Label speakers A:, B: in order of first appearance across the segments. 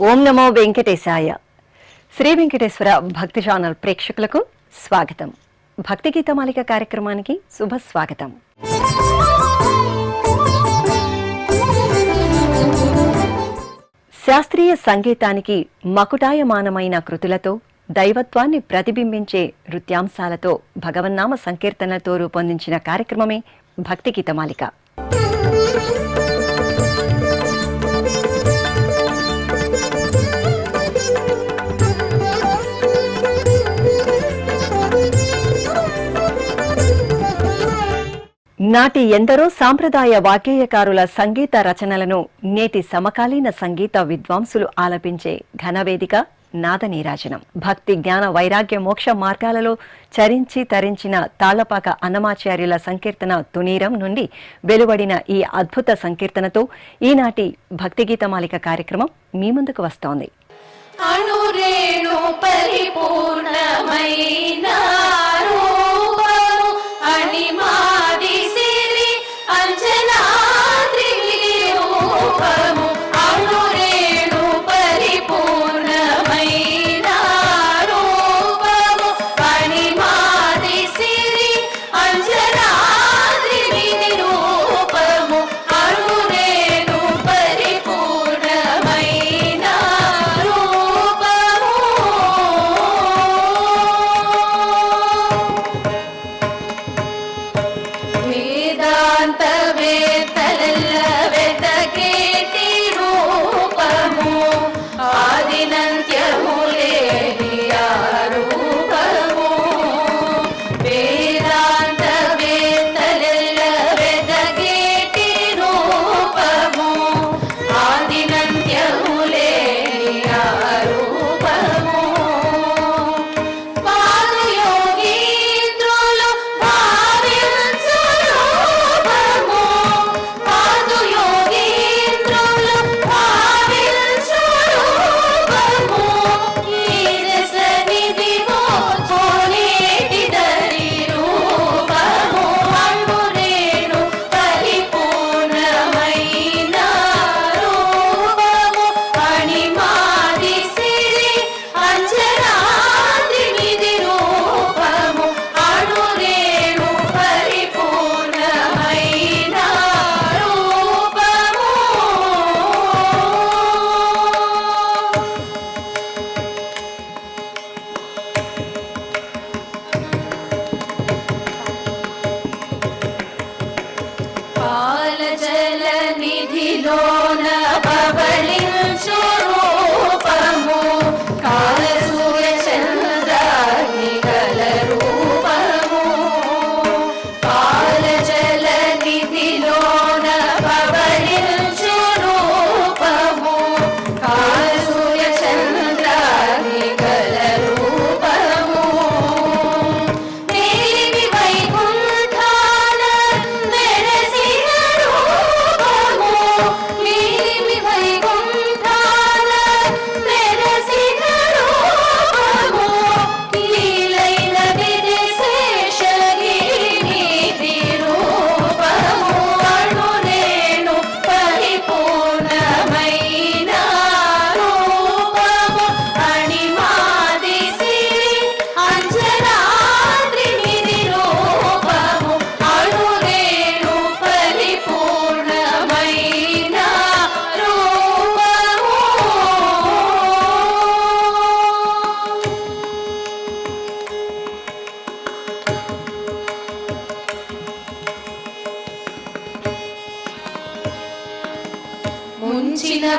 A: ఓం నమో వెంకటేశాయ. శ్రీ వెంకటేశ్వర భక్తి ఛానల్ ప్రేక్షకులకు స్వాగతం. భక్తి గీతమాలిక కార్యక్రమానికి శుభ స్వాగతం. శాస్త్రీయ సంగీతానికి మకుటాయమానమైన కృతులతో దైవత్వాన్ని ప్రతిబింబించే నృత్యాంశాలతో భగవన్నామ సంకీర్తనలతో రూపొందించిన కార్యక్రమమే భక్తి గీతమాలిక. నాటి ఎందరో సాంప్రదాయ వాగ్గేయకారుల సంగీత రచనలను నేటి సమకాలీన సంగీత విద్వాంసులు ఆలపించే ఘనవేదిక నాదనీరాజనం. భక్తి జ్ఞాన వైరాగ్య మోక్ష మార్గాలలో చరించి తరించిన తాళ్లపాక అన్నమాచార్యుల సంకీర్తన తునీరం నుండి వెలువడిన ఈ అద్భుత సంకీర్తనతో ఈనాటి భక్తి గీతమాలిక కార్యక్రమం మీ ముందుకు వస్తోంది.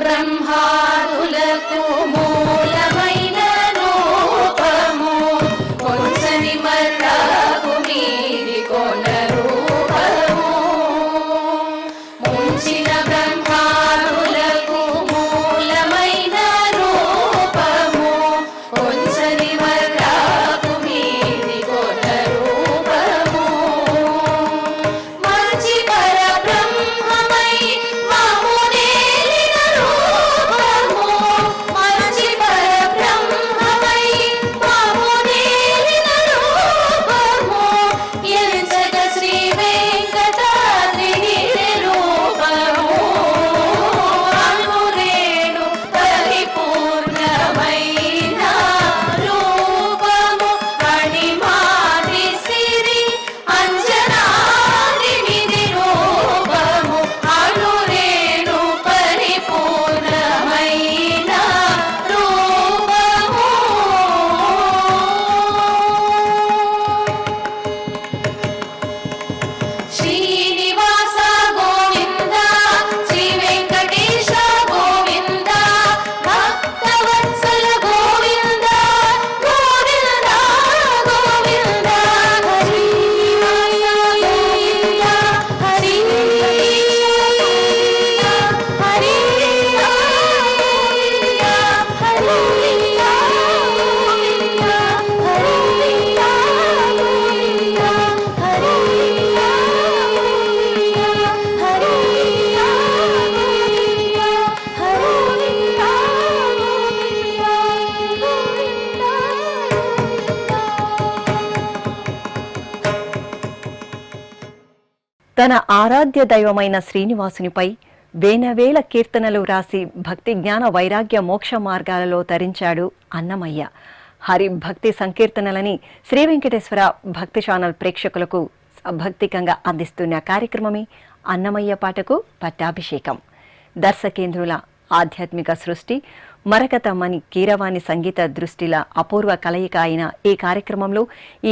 B: బ్రహ్మాదులకు మూలమైన రూపము కొంచని మర్రాకు మీది కొన రూపము ముంచిన బ్రహ్మాదులకు మూలమైన రూపము కొంచని మర్రాకు మీది కొన రూపము మంచి పరబ్రహ్మమై మమునే మంచి పర
A: తన ఆరాధ్య దైవమైన శ్రీనివాసునిపై వేనవేల కీర్తనలు రాసి భక్తి జ్ఞాన వైరాగ్య మోక్ష మార్గాలలో తరించాడు అన్నమయ్య. హరి భక్తి సంకీర్తనలని శ్రీ వెంకటేశ్వర భక్తి ఛానల్ ప్రేక్షకులకు భక్తికంగా అందిస్తున్న కార్యక్రమమే అన్నమయ్య పాటకు పట్టాభిషేకం. దర్శకేంద్రుల ఆధ్యాత్మిక సృష్టి, మరకతమణి కీరవాణి సంగీత దృష్టిల అపూర్వ కలయిక అయిన ఈ కార్యక్రమంలో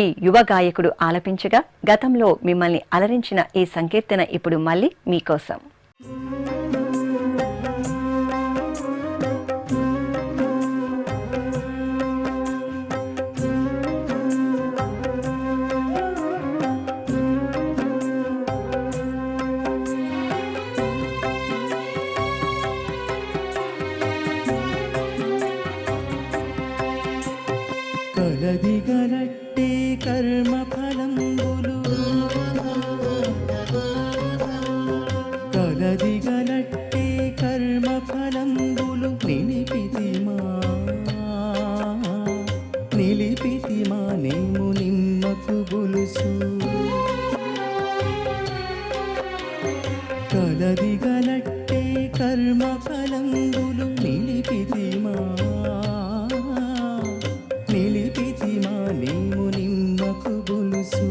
A: ఈ యువ గాయకుడు ఆలపించగా గతంలో మిమ్మల్ని అలరించిన ఈ సంకీర్తన ఇప్పుడు మళ్ళీ మీకోసం.
C: కలదిగలట్టే కర్మ ఫలంబులు, కలదిగలట్టే కర్మ ఫలంబులు నిలిపితిమా నేము నిమ్మకు బులుసు. కలదిగలట్టే కర్మ ఫలంబులు నిలిపితిమా నేము నిమ్మకు బులుసు.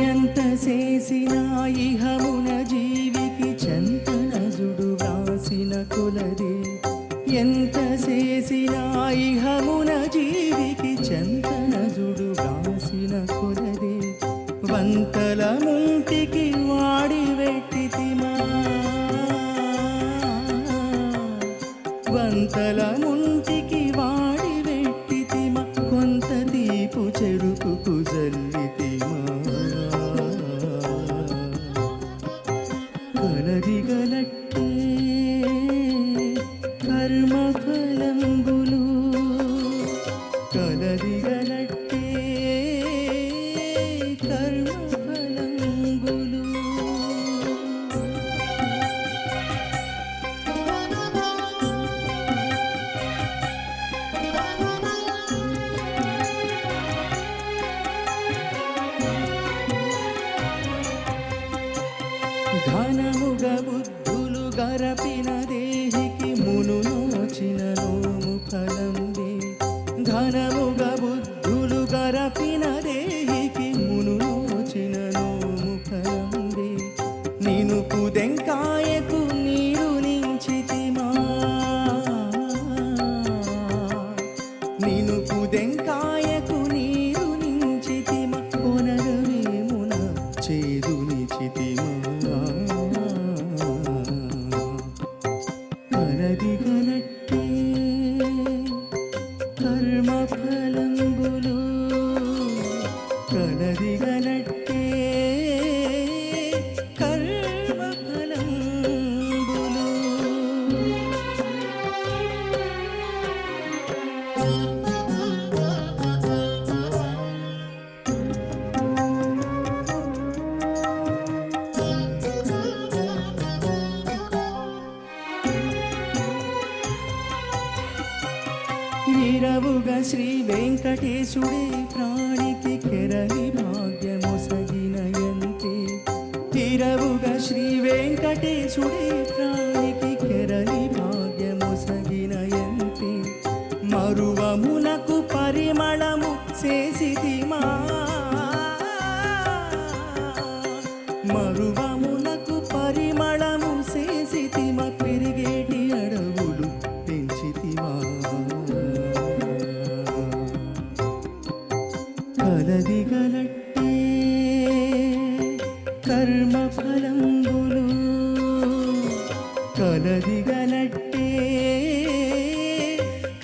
C: ఎంత చేసినా ఇహమున జీవికి చెంతనజుడు వ్రాసిన కొలదే, ఎంత చేసినా ఇహమున జీవికి చెంతనజుడు వ్రాసిన కొలదే. వంతల ముంటికి వాడి వెట్టితిమా, వంతల ముంటికి వాడి వెట్టితిమా, కొంత దీపు చెరుకుకు జల్లితిమా. కలదిగలట్టే కర్మ ఫలంబులు, కలదిగలట్టే కర్మ ఫలంబులు. ఘనముగ బుద్ధులు గరపిన దేహికి మును నోచిన నోము ఫలంబే, ఘనముగ బుద్ధులు గరపిన దేహికి మును నోచిన నోము ఫలంబే. నిను కుదెంకాయకు నీరు నించితిమా, నిను కుదెంకాయకు నీరు నించితిమా, కొనరవేమున చేదు నిచితిమా. కలదిగలట్టే కర్మ ఫలంబులు, కలదిగలట్టే కర్మ ఫలంబులు. ఇరవుగా శ్రీ వెంకటేశుడే ప్రాణికి కెరలి భాగ్యమొసగినయంతే, ఇరవుగా శ్రీ వెంకటేశుడే ప్రాణికి కెరలి భాగ్యమొసగినయంతే. మరువమునకు పరిమళము చేసితిమా, మరువమునకు పరిమళము చేసితిమా, పెరిగేటి అడవులు పెంచితిమా. కలదిగలట్టే కర్మ ఫలంబులు, కలదిగలట్టే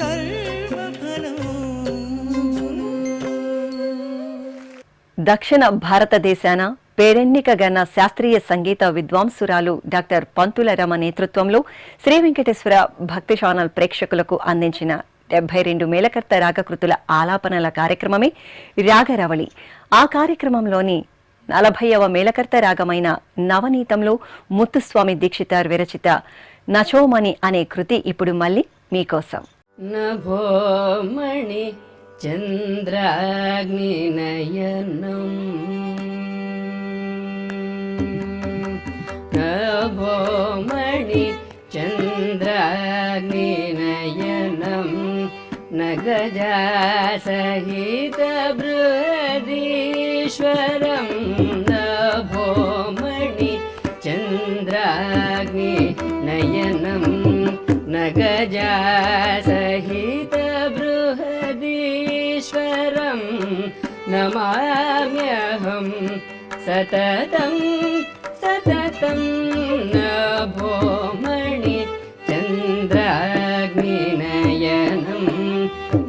C: కర్మ ఫలంబులు.
A: దక్షిణ భారతదేశాన పేరెన్నికగన్న శాస్త్రీయ సంగీత విద్వాంసురాలు డాక్టర్ పంతుల రమ నేతృత్వంలో శ్రీ వెంకటేశ్వర భక్తి ఛానల్ ప్రేక్షకులకు అందించిన 72 మేళకర్త రాగకృతుల ఆలాపనల కార్యక్రమమే రాగరవళి. ఆ కార్యక్రమంలోని 40వ మేళకర్త రాగమైన నవనీతంలో ముత్తుస్వామి దీక్షితార్ విరచిత నచోమణి అనే కృతి ఇప్పుడు మళ్ళీ మీకోసం.
D: నభోమణి చంద్రాగ్నినయనం నభోమణి చంద్రాగ్నినయనం నగజాసహిత బృహదీశ్వరం నభోమణి చంద్రాగ్నినయనం నగజాసహిత బృహదీశ్వరం నమామ్యహం సతతం సతతం నభోమణి చంద్రాగ్నినయనం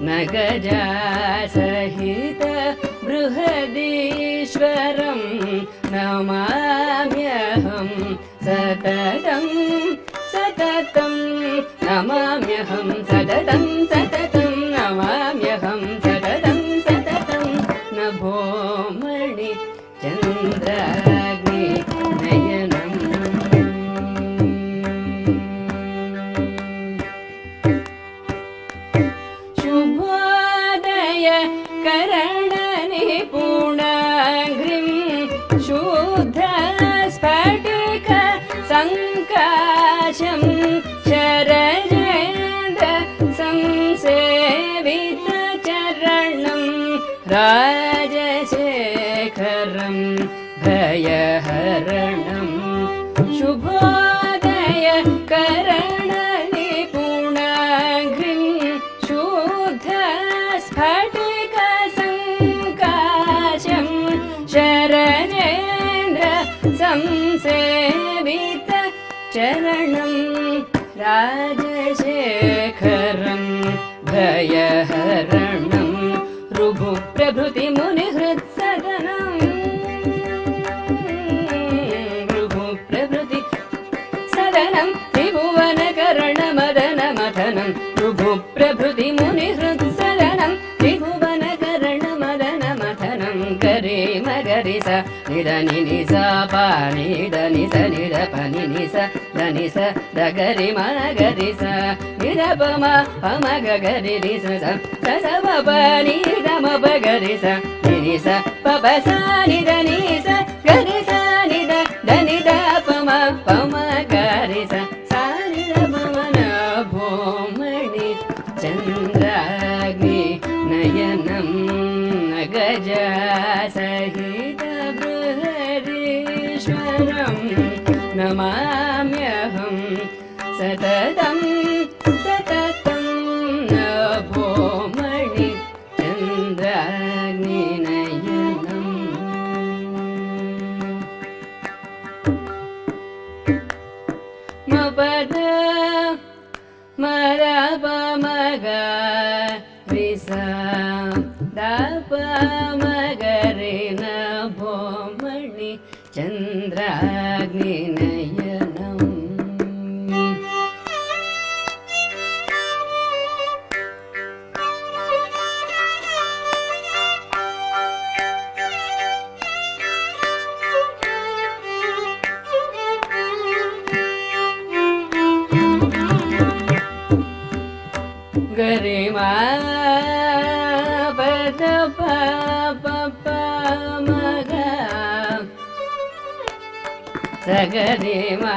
D: నగజాసహిత బృహదీశ్వరం నమామ్యహం సతతం సతతం నమామ్యహం సతతం సతతం నమామ్యహం సతతం సతతం నభోమణి చంద్రాగ్ని నయనం శుభోదయ కరణ నిపుణాగ్రిం శుద్ధ స్ఫటిక సంకాశం శరజేంద్ర సంసేవిత చరణం రాజశేఖరం భయహరణం శుభోదయ కరణ నిపుణాగ్రిం శుద్ధ స్ఫటిక సంకాశం శరజేంద్ర సంసేవిత చరణం రాజశేఖరం భయహరణం రుభు ప్రభృతి మునిహృత్సదనం రుభు ప్రభృతి సదనం త్రిభువనకరణ మదన మథనం రుభు ప్రభృతి మునిహృత్సదనం త్రిభువనకరణ మదన మథనం గరే మగరి స నిద ని స ప నిద ని స నిద ప ని స ద ని స ద గరి మ గరి స నిద ప మ ప మ గ గరి రి స స స స ప ప ని ద మ ప గరి స ని స ప ప స ని ద ని స గరి స ని ద ద ని ద ప మ గరి స స ని ద ప మ నభోమణి చంద్రాగ్ని నయనం నగజాసహిత బృహదీశ్వరం నమామ్యహం సతతం సతతం నభోమణి చంద్రాగ్ని నయనం మపద మరప మగ రిస దప మగరి నభోమణి చంద్రాగ్ని నయనం గరిమా పద ప ప ప మగ సగరిమా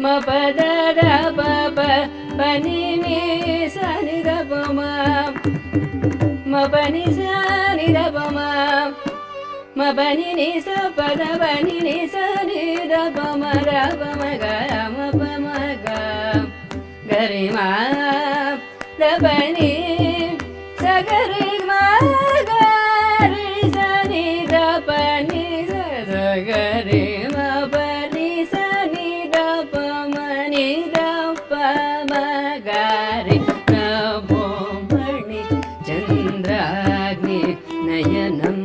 D: మ పద ద ప ప పని ని స ని ద ప మ మ పని స ని ద ప మ మ పని ని స పద పని ని స ని ద ప మ ర ప మ గ మ ప మ గ గరిమా ద పని స గరిమా గరి స ని ద పని స గరిమా పని స ని ద ప మ ని ద ప మ గరి నభోమణి చంద్రాగ్ని నయనం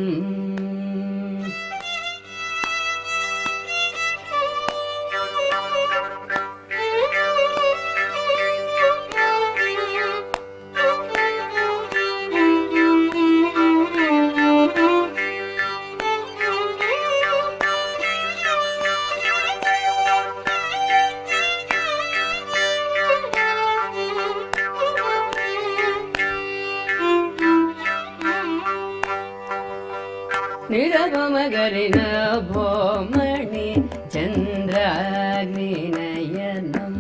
D: నిరపమగరి నభోమణి చంద్రాగ్ని నయనం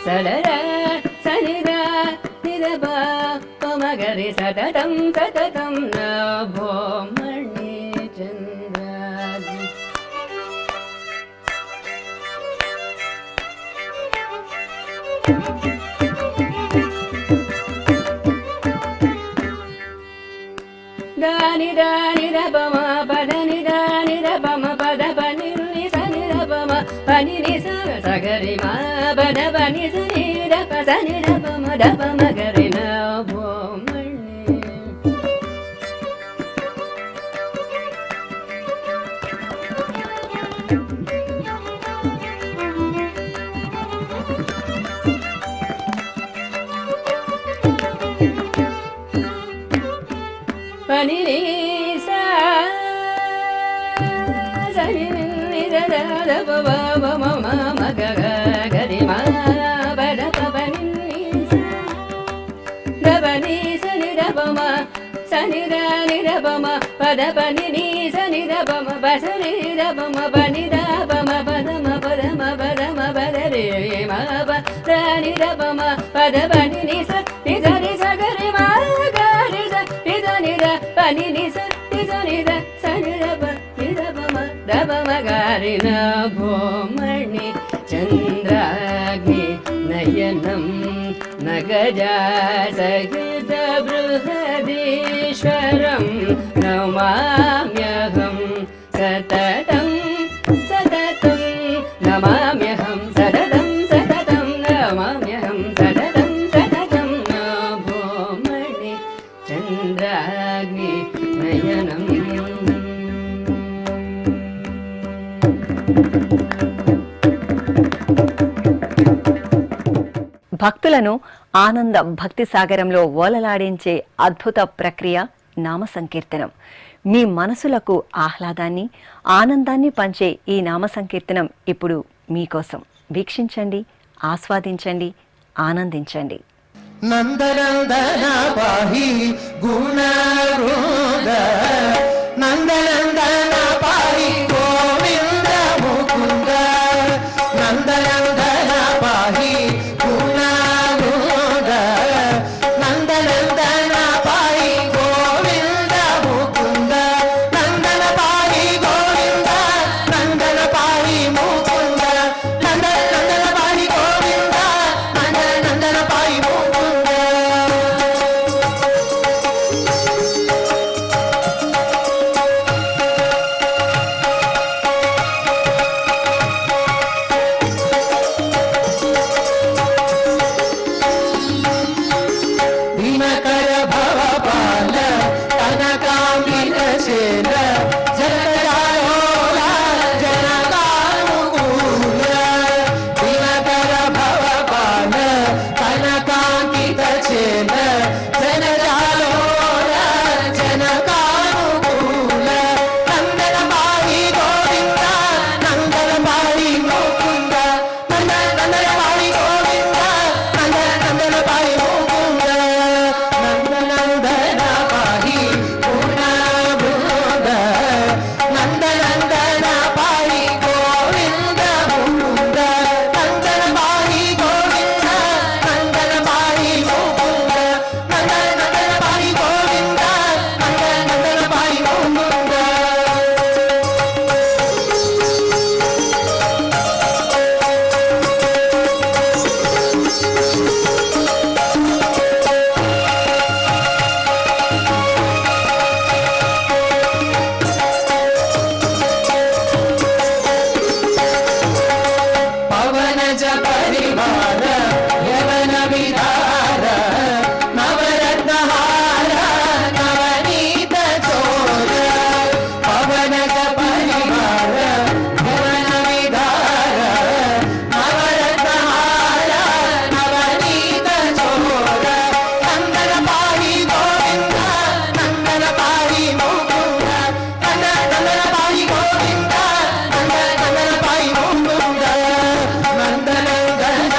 D: సదర సనిద నిరప పమగరి సతతం సతతం నభోమణి చంద్రాగ్ని దాని దాని రపమ పదని దాని రపమ పద పని సని రపమ పని సగరి మా పద పని సని రప సని రపమ రపమ గరి నభోమణి పని సా సని గరి మా పద పని రపని సని రపమ సని దని రపమ పద పని సని రపమ బసని రపమ పని రపమ పదమ పదమ పదమ పదరే మా పదని రపమ పద పని సరి సగరి మా గరి సని పని సని సని రప నిరపమ రపమ గారి నభోమణి చంద్రాగ్ని నయనం నగజా సహిత బృహదీశ్వరం నమామ్యహం సతతం సతతం నమామ్యహం సతతం సతతం నమామ్యహం సతతం సతతం నభోమణి చంద్రాగ్ని నయనం
A: భక్తులను ఆనంద భక్తి సాగరంలో ఓలలాడించే అద్భుత ప్రక్రియ నామ సంకీర్తనం. మీ మనసులకు ఆహ్లాదాన్ని ఆనందాన్ని పంచే ఈ నామ సంకీర్తనం ఇప్పుడు మీకోసం. వీక్షించండి, ఆస్వాదించండి, ఆనందించండి.
C: నందనందన పాహి గుణవృంద నందనందన పాహి గోవింద ముకుంద నందనందన పాహి గుణవృంద నందనందన పాహి గోవింద ముకుంద నందన పాహి గోవింద నందన పాహి ముకుంద నందన పాహి గోవింద నందన పాహి ముకుంద. దినకర భవపాల కనకాంబిక శేల జగదాలోల జనకానుకూల దినకర భవపాల కనకాంబిక శేల జగదాలోల జనకానుకూల నందన పాహి గోవింద నందన పాహి ముకుంద నందన పాహి గోవింద నందన పాహి ముకుంద నందనందన పాహి గుణవృంద నందనందన పాహి గోవింద ముకుంద నందన పాహి గోవింద నందన పాహి ముకుంద నందన పాహి గోవింద నందన పాహి ముకుంద. పవనజ పరివార యవన విధార నవరత్నహార నవనీత చోర పవనజ పరివార యవన విధార నవరత్నహార నవనీత చోర నందన పాహి గోవింద నందన పాహి ముకుంద నందన పాహి గోవింద నందన పాహి ముకుంద నందనందన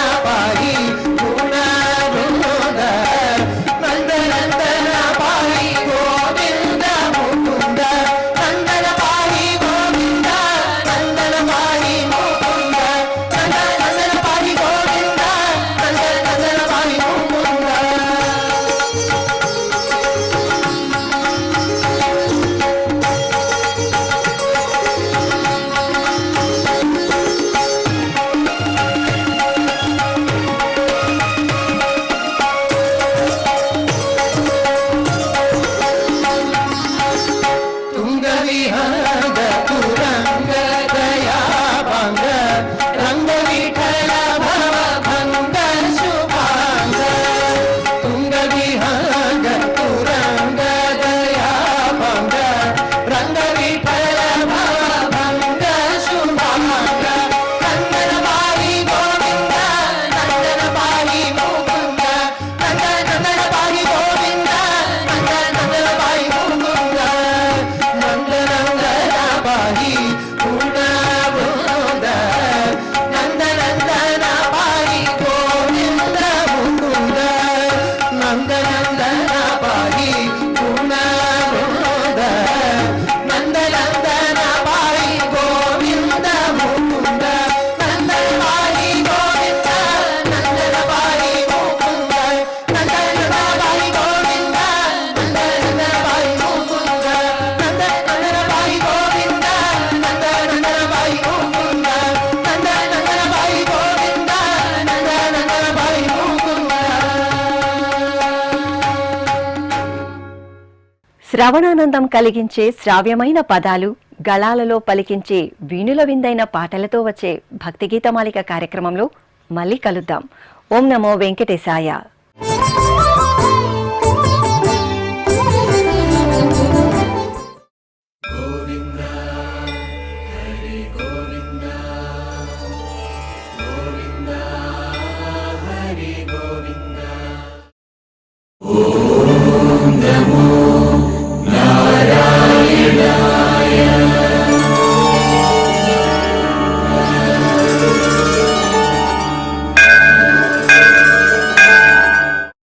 A: శ్రవణానందం కలిగించే శ్రావ్యమైన పదాలు, గళాలలో పలికించే వీణుల విందైన పాటలతో వచ్చే భక్తిగీతమాలిక కార్యక్రమంలో మళ్ళీ కలుద్దాం. ఓం నమో వెంకటేశాయ.